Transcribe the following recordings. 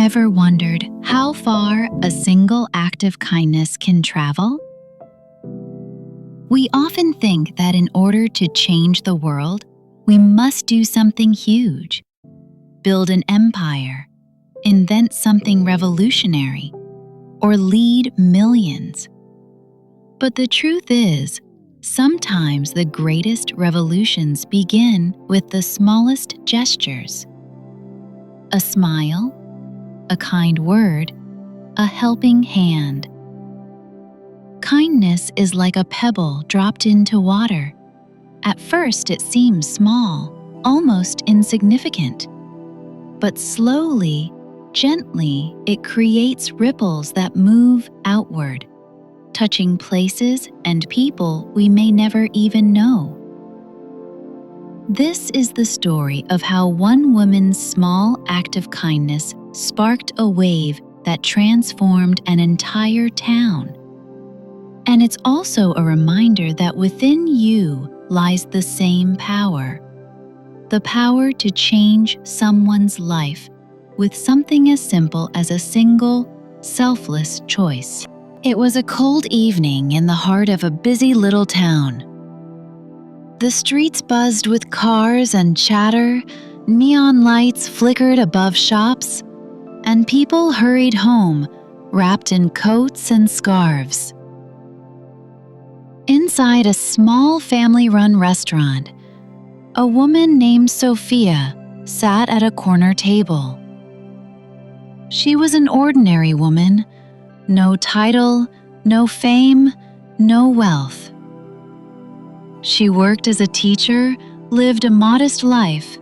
Ever wondered how far a single act of kindness can travel? We often think that in order to change the world, we must do something huge, build an empire, invent something revolutionary, or lead millions. But the truth is, sometimes the greatest revolutions begin with the smallest gestures. A smile, a kind word, a helping hand. Kindness is like a pebble dropped into water. At first it seems small, almost insignificant. But slowly, gently, it creates ripples that move outward, touching places and people we may never even know. This is the story of how one woman's small act of kindness sparked a wave that transformed an entire town. And it's also a reminder that within you lies the same power, the power to change someone's life with something as simple as a single, selfless choice. It was a cold evening in the heart of a busy little town. The streets buzzed with cars and chatter, neon lights flickered above shops, and people hurried home, wrapped in coats and scarves. Inside a small family-run restaurant, a woman named Sophia sat at a corner table. She was an ordinary woman, no title, no fame, no wealth. She worked as a teacher, lived a modest life,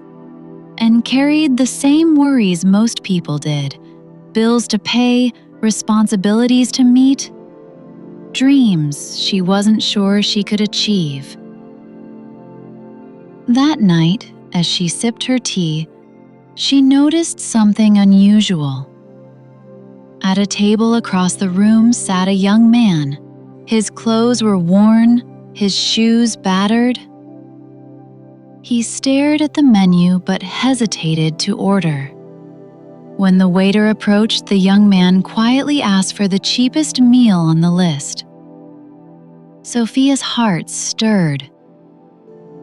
and carried the same worries most people did: bills to pay, responsibilities to meet, dreams she wasn't sure she could achieve. That night, as she sipped her tea, she noticed something unusual. At a table across the room sat a young man. His clothes were worn, his shoes battered. He stared at the menu but hesitated to order. When the waiter approached, the young man quietly asked for the cheapest meal on the list. Sophia's heart stirred.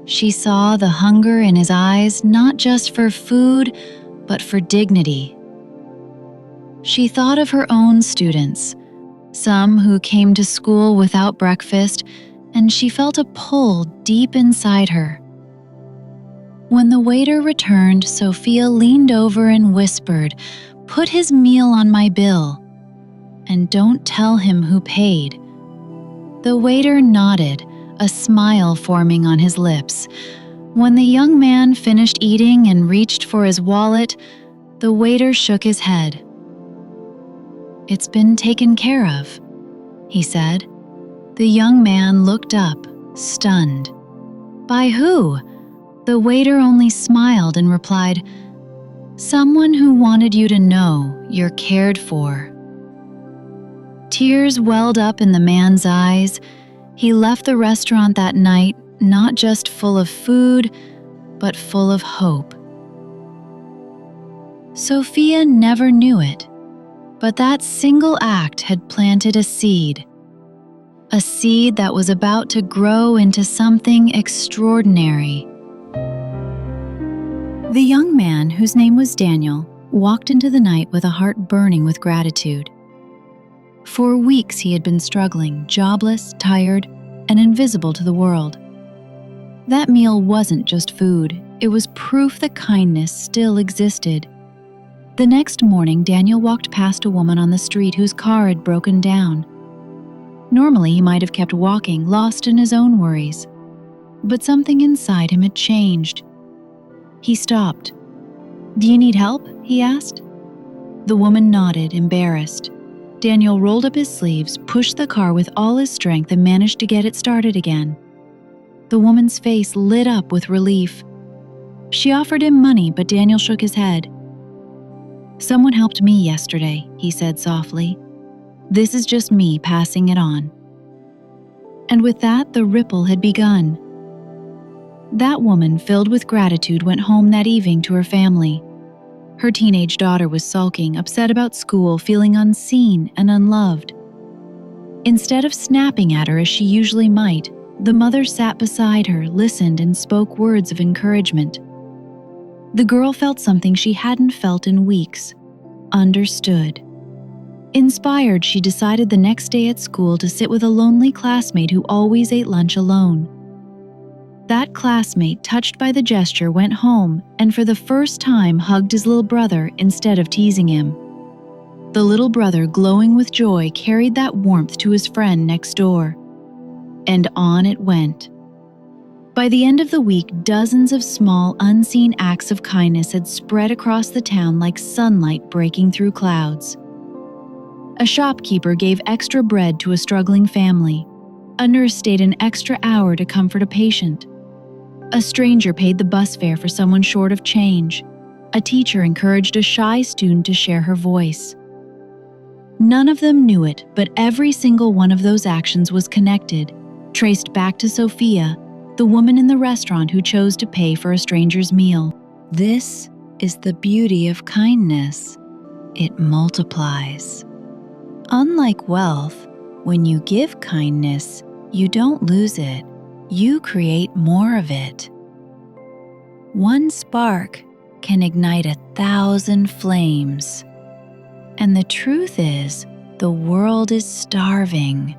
She saw the hunger in his eyes, not just for food, but for dignity. She thought of her own students, some who came to school without breakfast, and she felt a pull deep inside her. When the waiter returned, Sophia leaned over and whispered, "Put his meal on my bill, and don't tell him who paid." The waiter nodded, a smile forming on his lips. When the young man finished eating and reached for his wallet, the waiter shook his head. "It's been taken care of," he said. The young man looked up, stunned. "By who?" The waiter only smiled and replied, "Someone who wanted you to know you're cared for." Tears welled up in the man's eyes. He left the restaurant that night not just full of food, but full of hope. Sophia never knew it, but that single act had planted a seed that was about to grow into something extraordinary. The young man, whose name was Daniel, walked into the night with a heart burning with gratitude. For weeks he had been struggling, jobless, tired, and invisible to the world. That meal wasn't just food, it was proof that kindness still existed. The next morning, Daniel walked past a woman on the street whose car had broken down. Normally, he might have kept walking, lost in his own worries. But something inside him had changed. He stopped. "Do you need help?" he asked. The woman nodded, embarrassed. Daniel rolled up his sleeves, pushed the car with all his strength, and managed to get it started again. The woman's face lit up with relief. She offered him money, but Daniel shook his head. "Someone helped me yesterday," he said softly. "This is just me passing it on." And with that, the ripple had begun. That woman, filled with gratitude, went home that evening to her family. Her teenage daughter was sulking, upset about school, feeling unseen and unloved. Instead of snapping at her as she usually might, the mother sat beside her, listened, and spoke words of encouragement. The girl felt something she hadn't felt in weeks, understood. Inspired, she decided the next day at school to sit with a lonely classmate who always ate lunch alone. That classmate, touched by the gesture, went home and for the first time hugged his little brother instead of teasing him. The little brother, glowing with joy, carried that warmth to his friend next door. And on it went. By the end of the week, dozens of small, unseen acts of kindness had spread across the town like sunlight breaking through clouds. A shopkeeper gave extra bread to a struggling family. A nurse stayed an extra hour to comfort a patient. A stranger paid the bus fare for someone short of change. A teacher encouraged a shy student to share her voice. None of them knew it, but every single one of those actions was connected, traced back to Sophia, the woman in the restaurant who chose to pay for a stranger's meal. This is the beauty of kindness. It multiplies. Unlike wealth, when you give kindness, you don't lose it. You create more of it. One spark can ignite 1,000 flames. And the truth is, the world is starving,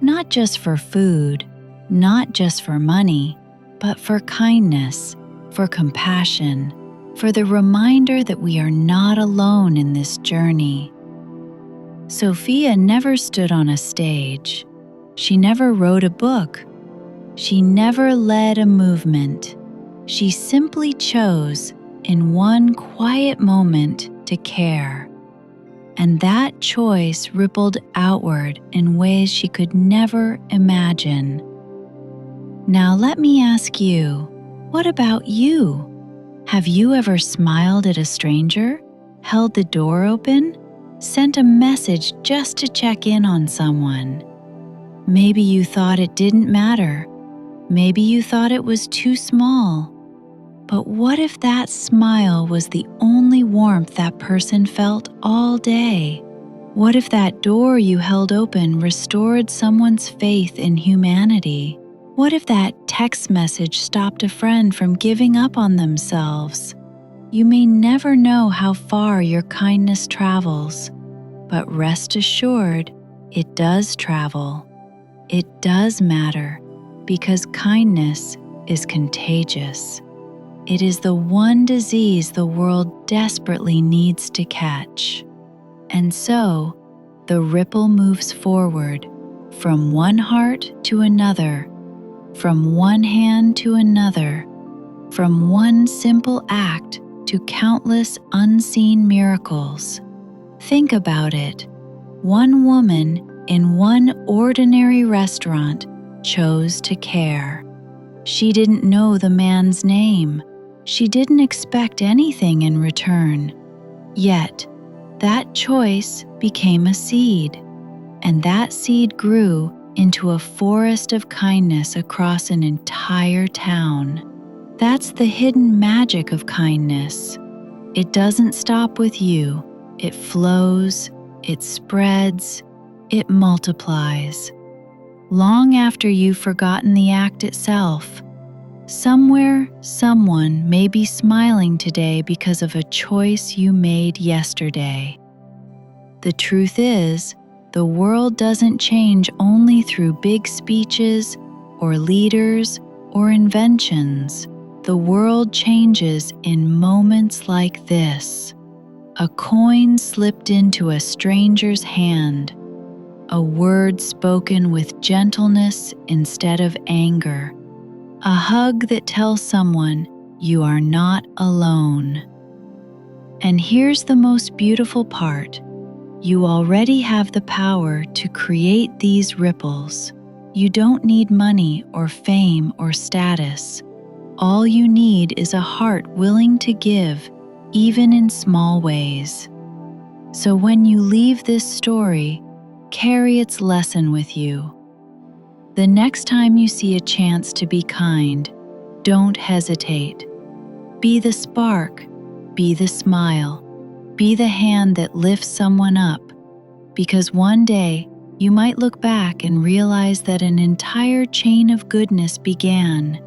not just for food, not just for money, but for kindness, for compassion, for the reminder that we are not alone in this journey. Sophia never stood on a stage. She never wrote a book. She never led a movement. She simply chose, in one quiet moment, to care. And that choice rippled outward in ways she could never imagine. Now let me ask you, what about you? Have you ever smiled at a stranger, held the door open, sent a message just to check in on someone? Maybe you thought it didn't matter. Maybe you thought it was too small. But what if that smile was the only warmth that person felt all day? What if that door you held open restored someone's faith in humanity? What if that text message stopped a friend from giving up on themselves? You may never know how far your kindness travels, but rest assured, it does travel. It does matter, because kindness is contagious. It is the one disease the world desperately needs to catch. And so, the ripple moves forward, from one heart to another, from one hand to another, from one simple act to countless unseen miracles. Think about it. One woman in one ordinary restaurant chose to care. She didn't know the man's name. She didn't expect anything in return. Yet, that choice became a seed, and that seed grew into a forest of kindness across an entire town. That's the hidden magic of kindness. It doesn't stop with you. It flows, it spreads, it multiplies. Long after you've forgotten the act itself, somewhere, someone may be smiling today because of a choice you made yesterday. The truth is, the world doesn't change only through big speeches or leaders or inventions. The world changes in moments like this. A coin slipped into a stranger's hand, a word spoken with gentleness instead of anger, a hug that tells someone you are not alone. And here's the most beautiful part. You already have the power to create these ripples. You don't need money or fame or status. All you need is a heart willing to give, even in small ways. So when you leave this story, carry its lesson with you. The next time you see a chance to be kind, don't hesitate. Be the spark, Be the smile. Be the hand that lifts someone up, because one day you might look back and realize that an entire chain of goodness began